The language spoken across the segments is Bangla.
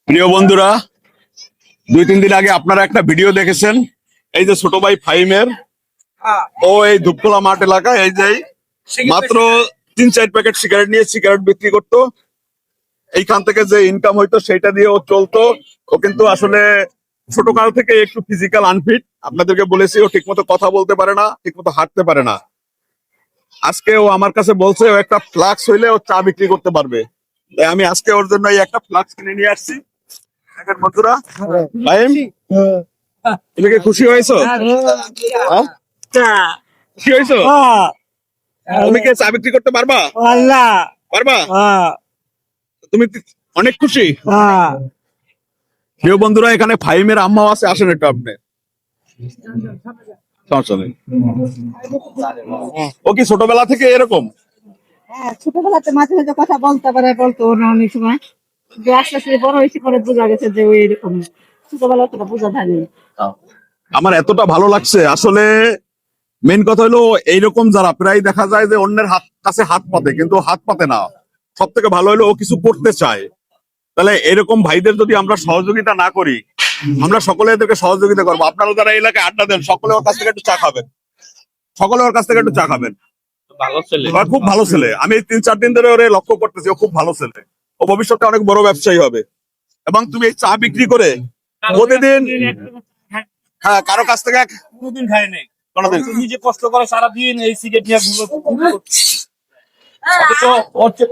প্রিয় বন্ধুরা, 2-3 দিন আগে আপনারা একটা ভিডিও দেখেছেন। এই যে ছোট ভাই ফাইমের ও এই ধূপখোলা মাঠ এলাকায় এই যে মাত্র 3-4 প্যাকেট সিগারেট নিয়ে সিগারেট বিক্রি করতো। এইখান থেকে যে ইনকাম হইতো সেটা দিয়ে ও চলতো। ও কিন্তু আসলে ছোটকাল থেকে একটু ফিজিক্যাল আনফিট। আপনাদেরকে বলেছি ও ঠিকমতো কথা বলতে পারে না, ঠিকমতো হাঁটতে পারে না। আজকে ও আমার কাছে বলছে ও একটা ফ্লাক্স হইলে ও চা বিক্রি করতে পারবে। তাই আমি আজকে ওর জন্য এই একটা ফ্লাক্স কিনে নিয়ে আসছি। দেখেন বন্ধুরা, ফাহিম, তুমি কি খুশি হয়েছো? হ্যাঁ? খুশি হয়েছো? তুমি কি চা বিক্রি করতে পারবা? পারবা? তুমি অনেক খুশি? প্রিয় বন্ধুরা, এখানে ফাহিমের আম্মাও আছে, আসেন একটু আপনি। সমস্যা নেই। ও কি ছোটবেলা থেকে এরকম? হ্যাঁ, ছোটবেলাতে মাঝে মাঝে কথা বলতে পারে, বলতো না অনেক সময়। যে আস্তে আস্তে বড় হয়েছে পরে বোঝা গেছে যে ওই এরকম। ছোটবেলা অতটা বোঝা যায়নি। আমার এতটা ভালো লাগছে আসলে। মেন কথা হলো এইরকম যারা প্রায় দেখা যায় যে অন্যের হাত কাছে হাত পাতে, কিন্তু হাত পাতে না। সব থেকে ভালো হলো ও কিছু করতে চায়। তাহলে এরকম ভাইদের যদি আমরা সহযোগিতা না করি, আমরা সকলে এদেরকে সহযোগিতা করবো। আপনারা যারা এই এলাকায় আড্ডা দেন, সকলে ওর কাছ থেকে একটু চা খাবেন। সকলে ওর কাছ থেকে একটু চা খাবেন। ভালো ছেলে। ও খুব ভালো ছেলে। আমি 3-4 দিন ধরে ওরে লক্ষ্য করতেছি, ও খুব ভালো ছেলে। ও ভবিষ্যতে অনেক বড় ব্যবসায়ী হবে। এবং তুমি এই চা বিক্রি করে প্রতিদিন, হ্যাঁ, কারো কাছ থেকে কোনোদিন খাই নাই। কোনোদিন নিজে কষ্ট করে সারাদিন এই সিগারেট নিয়ে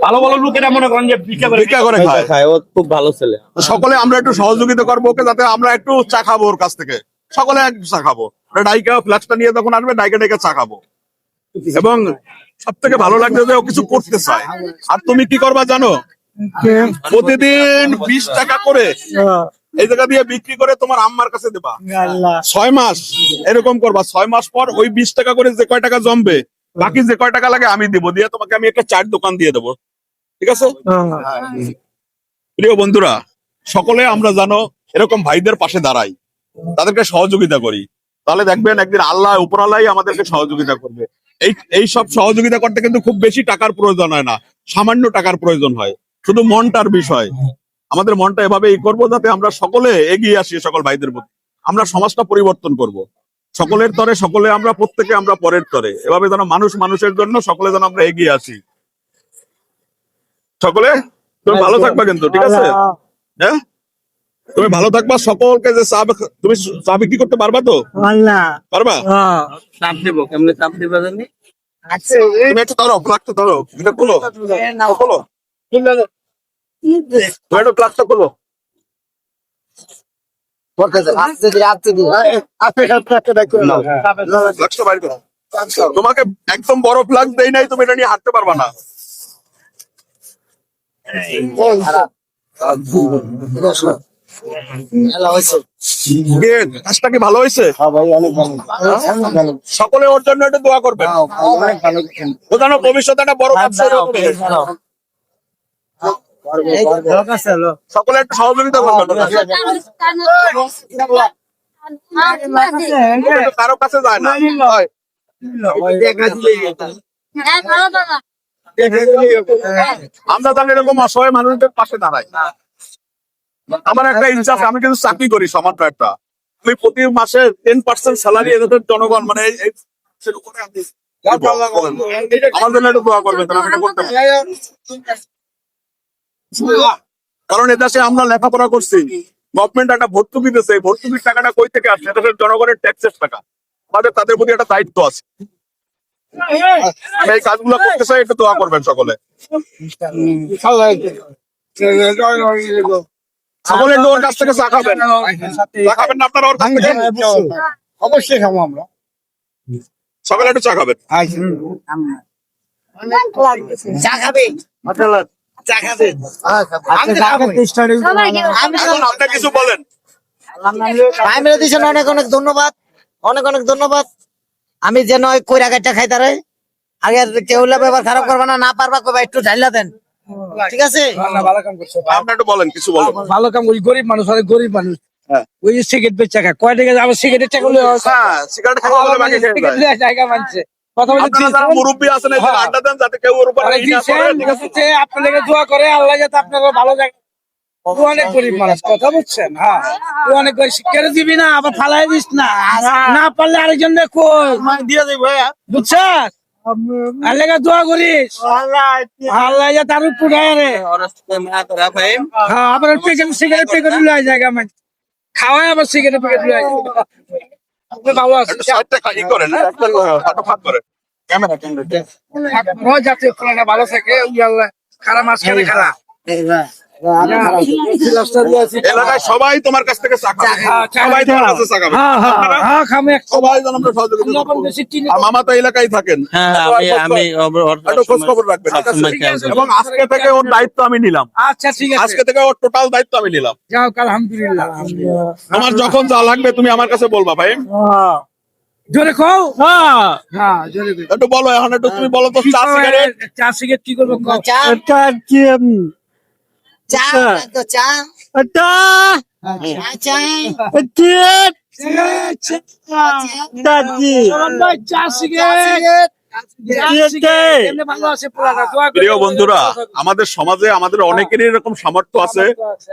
ভালো ভালো লোকেরা মনে করেন যে ভিক্ষা করে খায়। খায়, ও খুব ভালো ছেলে। সকলে আমরা একটু সহযোগিতা করবো ওকে, যাতে আমরা একটু চা খাবো ওর কাছ থেকে। সকলে একটু চা খাবো। ডাইকা ফ্লাক্সটা নিয়ে যখন আসবে, ডাইকা ডাইকা চা খাবো। এবং সব থেকে ভালো লাগছে যে ও কিছু করতে চায়। আর তুমি কি করবা জানো? প্রতিদিন 20 টাকা করে এই জায়গা দিয়ে বিক্রি করে তোমার আম্মার কাছে দেবা। 6 মাস এরকম করবা। 6 মাস পর ওই 20 টাকা করে যে কয় টাকা জমবে, বাকি যে কয় টাকা লাগে আমি দিব, দিয়ে তোমাকে আমি একটা চায়ের দোকান দিয়ে দেবো। ঠিক আছে? প্রিয় বন্ধুরা, সকলে আমরা জানো এরকম ভাইদের পাশে দাঁড়াই, তাদেরকে সহযোগিতা করি। তাহলে দেখবেন একদিন আল্লাহ উপরালাই আমাদেরকে সহযোগিতা করবে। এই সব সহযোগিতা করতে কিন্তু খুব বেশি টাকার প্রয়োজন হয় না, সামান্য টাকার প্রয়োজন হয়। শুধু মনটার বিষয়। আমাদের মনটা এভাবে করবো যাতে আমরা সকলে এগিয়ে আসি। সকল ভাইদের প্রতি আমরা সমাজটা পরিবর্তন করব। সকলের তরে সকলে আমরা, প্রত্যেকে আমরা পরের তরে। এভাবে যেন মানুষ মানুষের জন্য সকলে যেন আমরা এগিয়ে আসি। সকলে তুমি ভালো থাকবা কিন্তু, ঠিক আছে? হ্যাঁ, তুমি ভালো থাকবা। সকলকে যে তুমি চা বিক্রি করতে পারবা তো? পারবা? চাপ দেবো, কেমনে চাপ দেবো জানি। তুমি একটু ধরো, প্লাগটা ধরো, এটা খোলো, খোলো, তুমি একটু প্লাগটা খোলো। প্লাগটা বাইর করো। তোমাকে একদম বড় প্লাগ দেই নাই, তুমি এটা নিয়ে হাঁটতে পারবা না। কাজটা কি ভালো হয়েছে? সকলে ওর জন্য একটু দোয়া করবে। ও যেন ভবিষ্যতে একটা বড় ব্যবসায়ী হবে। সকলে একটু সহযোগিতা করবেন। কারো কাছে যায় না। আমরা তাহলে এরকম অসহায় মানুষদের পাশে দাঁড়াই। আমার একটা ইচ্ছা আছে, আমি কিন্তু চাকরি করি সামান্য একটা। আমি প্রতি মাসে 10% স্যালারি এদের জনগণ মানে আমার জন্য একটু দোয়া করবেন, আমি এটা করতে পারি। কারণ এদেশে আমরা লেখাপড়া করছি, গভর্নমেন্ট একটা ভর্তুকি দিতেছে। ভর্তুকির টাকাটা কই থেকে আসছে? এদেশের জনগণের ট্যাক্সের টাকা। আমাদের তাদের প্রতি একটা দায়িত্ব আছে। আমি এই কাজগুলো করতে চাই, একটু দোয়া করবেন সকলে। সকলে একটু ওর কাছ থেকে চা খাবেন। চা খাবেন না আপনারা ওর কাছ থেকে? অবশ্যই খাবো আমরা। সকলে একটু চা খাবেন। চা খাবে? চা খাবেন? এখন আপনি কিছু বলেন। অনেক অনেক ধন্যবাদ, অনেক অনেক ধন্যবাদ। আমি যেন ওই কইরাগাইটা খাই তারে আগে কেউ ব্যবহার খারাপ করবে না, না পারবা কবে একটু ঝাইলা দেন, ঠিক আছে? ভালো কাম করছো। আপনি একটু বলেন, কিছু বলেন। ভালো কাম করি, গরিব মানুষ, অনেক গরিব মানুষ। হ্যাঁ। ওই যে সিগারেট বেচা খায়, কয় টাকা আমার সিগারেটের টাকা হ্যাঁ, সিগারেট খাওয়া হলে বাকি খেয়ে যায়। জায়গা মানছে। কথা বলে আপনারা যারা মুরব্বী আছেন, এই যে আড্ডা দেন, যাতে কেউ ওর উপর রেগে না পড়ে, ঠিক আছে? আপনাদের দোয়া করে আল্লাহ যাতে আপনারা ভালো জায়গা তুই অনেক গরিব মানুষ, কথা বুঝছেন? হ্যাঁ, তুই অনেক গরিব, শিক্ষারে দিবি না, আবার ফালাই দিস না, না পারলে আরেকজন দেখো দিয়ে দেবো ভাইয়া। বুঝছস? আর লেগে দোয়া করিস, আল্লাহ যা তার উপর রে। হ্যাঁ, আবার প্যাকেট সিগারেট প্যাকেট লয়ে যায় আমার, খাওয়াই আবার সিগারেট প্যাকেট লয়ে যায়। আপনি ভালো আছেন? একটু সাইডটা খাই করেন, হাঁটো ফাঁক করেন। রোজ যাতে ফলাটা ভালো থাকে, ওই আল্লাহ খারাপ মাছ খেলে খারা। এলাকায় সবাই তোমার কাছ থেকে চা খাবে, সবাই তোমার কাছে চা খাবে। হ্যাঁ, খামে এক সবাই যেন আমরা সহযোগিতা করবো। আর মামা তো এলাকায় থাকেন, হ্যাঁ আমি একটু খোঁজ খবর রাখবেন, ঠিক আছে? এবং আজকে থেকে ওর দায়িত্ব আমি নিলাম, আচ্ছা ঠিক আছে, আজকে থেকে ওর টোটাল দায়িত্ব আমি নিলাম। যাও আলহামদুলিল্লাহ। তোমার যখন যা লাগবে তুমি আমার কাছে বলবা ভাই। জোরে খাও। হ্যাঁ জোরে কও। একটু বলো, এখন একটু তুমি বলো তো, চা সিগারেট চা সিগারেট কি করবো কও? চা চা তো চা চা শরৎ ভাই, চা সিগারেট এমনি ভালো আছে পোলাটা, দোয়া করি। প্রিয় বন্ধুরা, আমাদের সমাজে আমাদের অনেকেরই এরকম সামর্থ্য আছে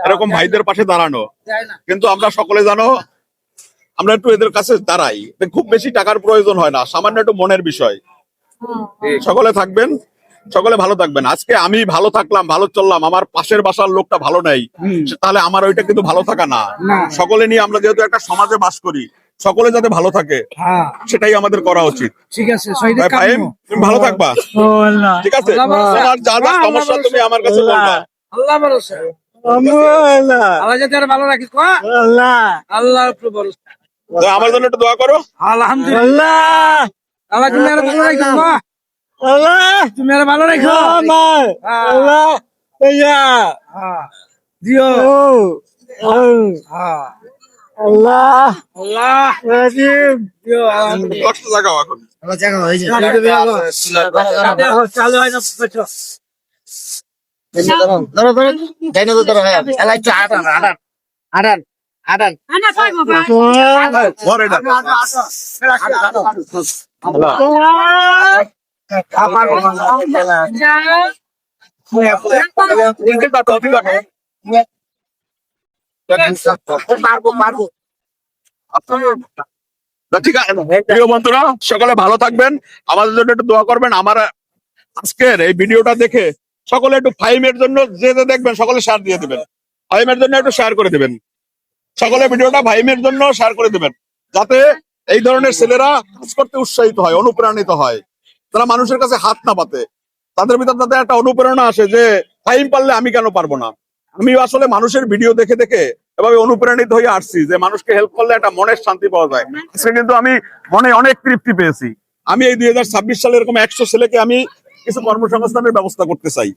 এরকম ভাইদের পাশে দাঁড়ানো, যায় না। কিন্তু আমরা সকলে জানো আমরা একটু এদের কাছে দাঁড়াই, খুব বেশি টাকার প্রয়োজন হয় না, সামান্য একটু মনের বিষয়। সকলে থাকবেন, সকলে ভালো থাকবেন। আজকে আমি ভালো থাকলাম, ভালো চললাম, আমার পাশের বাসার লোকটা ভালো নেই, তাহলে আমার ওইটা কিন্তু ভালো থাকা না। সকলে নিয়ে আমরা যেহেতু একটা সমাজে বাস করি, সকলে যাতে ভালো থাকে হ্যাঁ সেটাই আমাদের করা উচিত। ঠিক আছে, শহীদের ভাই ফাহিম, তুমি ভালো থাকবা, ঠিক আছে? তোমার যা যা সমস্যা তুমি আমার কাছে বলবা। আল্লাহ ভরসা, আল্লাহ যাতে আরো ভালো রাখিস। আল্লাহর উপর ভরসা। তো আমার জন্য একটু দোয়া করো। আলহামদুলিল্লাহ, আল্লাহ তুমি আরো ভালো রাখো, তুমি আরো ভালো রাখো। হ্যাঁ, দিও। হ্যাঁ, আল্লাহ দিও। কষ্ট জাগাও এখন। চালু হয় না পেছো। ধরো এলা একটু আটান ঘরে ডাক। পারবো না, ঠিক আছে প্রিয় বন্ধুরা, সকলে ভালো থাকবেন, আমাদের জন্য একটু দোয়া করবেন। আমার আজকের এই ভিডিওটা দেখে সকলে একটু ফাহিমের জন্য যে যে দেখবেন সকলে শেয়ার দিয়ে দেবেন, ফাহিমের জন্য একটু শেয়ার করে দেবেন, সকলে ভিডিওটা ফাহিমের জন্য শেয়ার করে দেবেন, যাতে এই ধরনের ছেলেরা কাজ করতে উৎসাহিত হয়, অনুপ্রাণিত হয়, তারা মানুষের কাছে হাত না পাতে, তাদের ভিতর তাদের একটা অনুপ্রেরণা আসে যে ফাহিম পারলে আমি কেন পারবো না। আমি আসলে মানুষের ভিডিও দেখে দেখে এভাবে অনুপ্রাণিত হয়ে আসছি যে মানুষকে হেল্প করলে একটা মনের শান্তি পাওয়া যায়। আজকে কিন্তু আমি মনে অনেক তৃপ্তি পেয়েছি। আমি এই 2026 সালে এরকম 100 ছেলেকে আমি কিছু কর্মসংস্থানের ব্যবস্থা করতে চাই।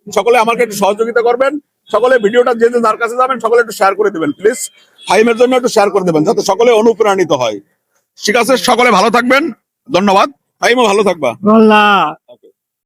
সকলে আমাকে একটু সহযোগিতা করবেন, সকলে ভিডিওটা যে যে যার কাছে যাবেন সকলে একটু শেয়ার করে দেবেন প্লিজ, ফাহিমের জন্য একটু শেয়ার করে দেবেন যাতে সকলে অনুপ্রাণিত হয়। ঠিক আছে, সকলে ভালো থাকবেন, ধন্যবাদ। ফাহিমও ভালো থাকবা।